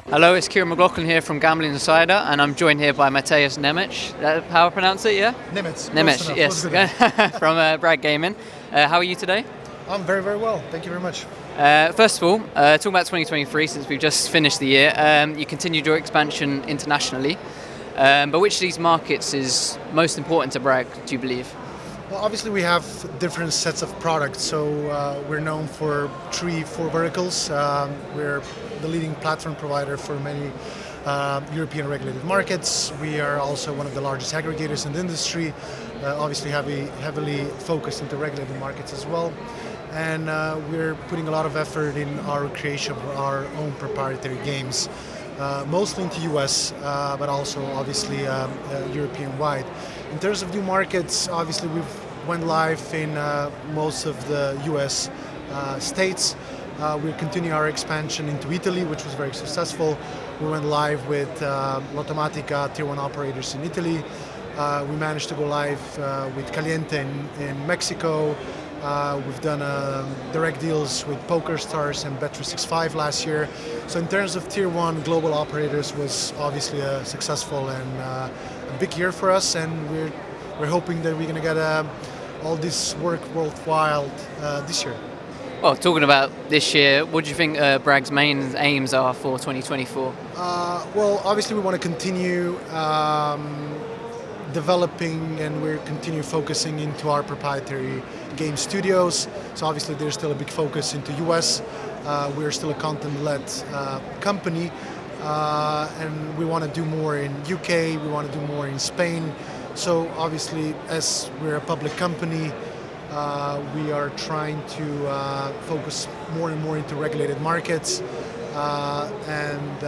Hello, it's Ciaran McLoughlin here from Gambling Insider, and I'm joined here by Matej Nemec. How I pronounce it, yeah? Nemec. Nemec, yes. From Bragg Gaming. How are you today? I'm very, very well. Thank you very much. First of all, talking about 2023, since we've just finished the year, you continued your expansion internationally. But which of these markets is most important to Bragg, do you believe? Well, obviously we have different sets of products. So we're known for 4 verticals. We're the leading platform provider for many European regulated markets. We are also one of the largest aggregators in the industry, obviously heavily focused into regulated markets as well. And we're putting a lot of effort in our creation of our own proprietary games, mostly into US, but also obviously European-wide. In terms of new markets, obviously we've went live in most of the US states. We're continuing our expansion into Italy, which was very successful. We went live with Lottomatica Tier 1 operators in Italy. We managed to go live with Caliente in Mexico. We've done direct deals with PokerStars and Bet365 last year. So in terms of Tier 1 global operators was obviously a successful and a big year for us, and we're hoping that we're going to get all this work worthwhile this year. Well, talking about this year, what do you think Bragg's main aims are for 2024? Well, obviously we want to continue developing, and we're continue focusing into our proprietary game studios. So obviously there's still a big focus into US. We're still a content-led company, and we want to do more in UK. We want to do more in Spain. So obviously, as we're a public company, we are trying to focus more and more into regulated markets and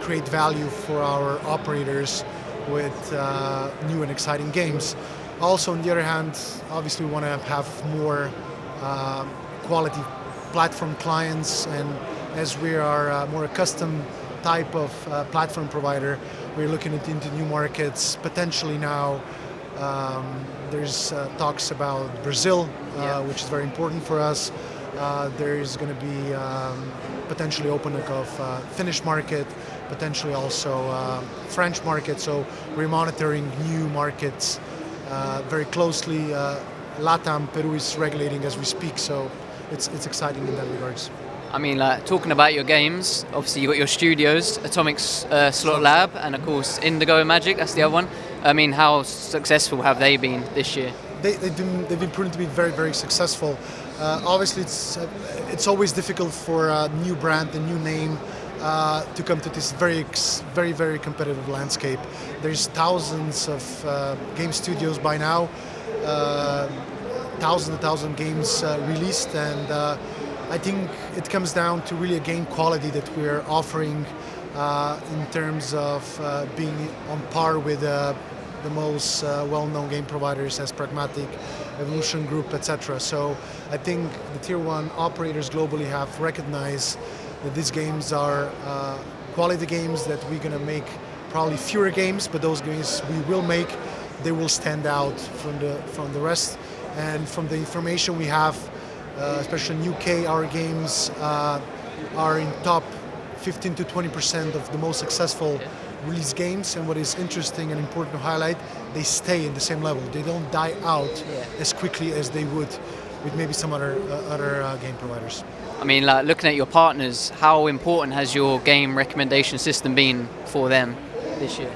create value for our operators with new and exciting games. Also, on the other hand, obviously we want to have more quality platform clients, and as we are more a custom type of platform provider, we're looking into new markets. Potentially now, there's talks about Brazil, which is very important for us. There is going to be potentially opening of Finnish market, potentially also French market. So we're monitoring new markets very closely. LATAM, Peru is regulating as we speak, so it's exciting in that regards. I mean, talking about your games, obviously you've got your studios, Atomic's Slot Lab, and of course Indigo and Magic, that's the other one. I mean, how successful have they been this year? They've been proven to be very, very successful. Obviously, it's always difficult for a new brand, a new name, to come to this very, very competitive landscape. There's thousands of game studios by now, thousand games released, and I think it comes down to really a game quality that we're offering in terms of being on par with the most well-known game providers as Pragmatic, Evolution Group, etc. So I think the Tier 1 operators globally have recognized that these games are quality games, that we're going to make probably fewer games, but those games we will make, they will stand out from the rest. And from the information we have, especially in UK, our games are in top 15 to 20% of the most successful release games. And what is interesting and important to highlight, they stay in the same level. They don't die out as quickly as they would with maybe some other game providers. I mean, like, looking at your partners, how important has your game recommendation system been for them this year?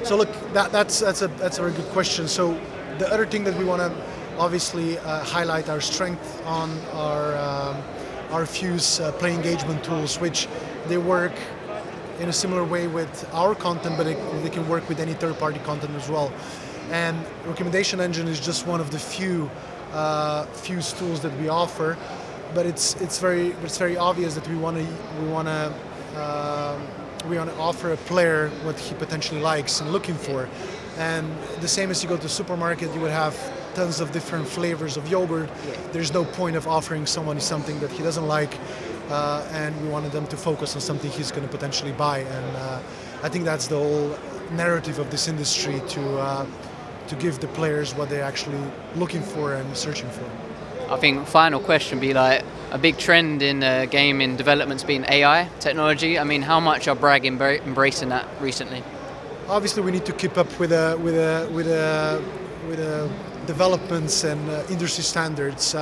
So look, that's a very good question. So the other thing that we want to obviously highlight our strength on our Fuse play engagement tools, which they work in a similar way with our content, but they can work with any third-party content as well. And recommendation engine is just one of the few Fuse tools that we offer, but it's very obvious that we want to offer a player what he potentially likes and looking for. And the same as you go to the supermarket, you would have tons of different flavors of yogurt. There's no point of offering someone something that he doesn't like, and we wanted them to focus on something he's going to potentially buy. And I think that's the whole narrative of this industry, to give the players what they're actually looking for and searching for. I think final question be like, a big trend in game development's been AI technology. I mean, how much are Bragg embracing that recently? Obviously, we need to keep up with developments and industry standards.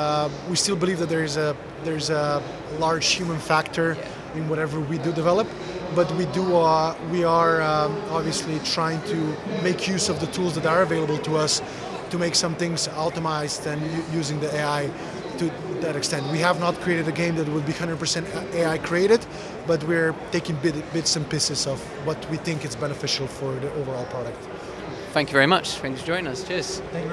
We still believe that there's a large human factor in whatever we do develop, but we are obviously trying to make use of the tools that are available to us to make some things optimized and using the AI to that extent. We have not created a game that would be 100% AI created, but we're taking bits and pieces of what we think is beneficial for the overall product. Thank you very much. Thanks for joining us. Cheers. Thank you very much.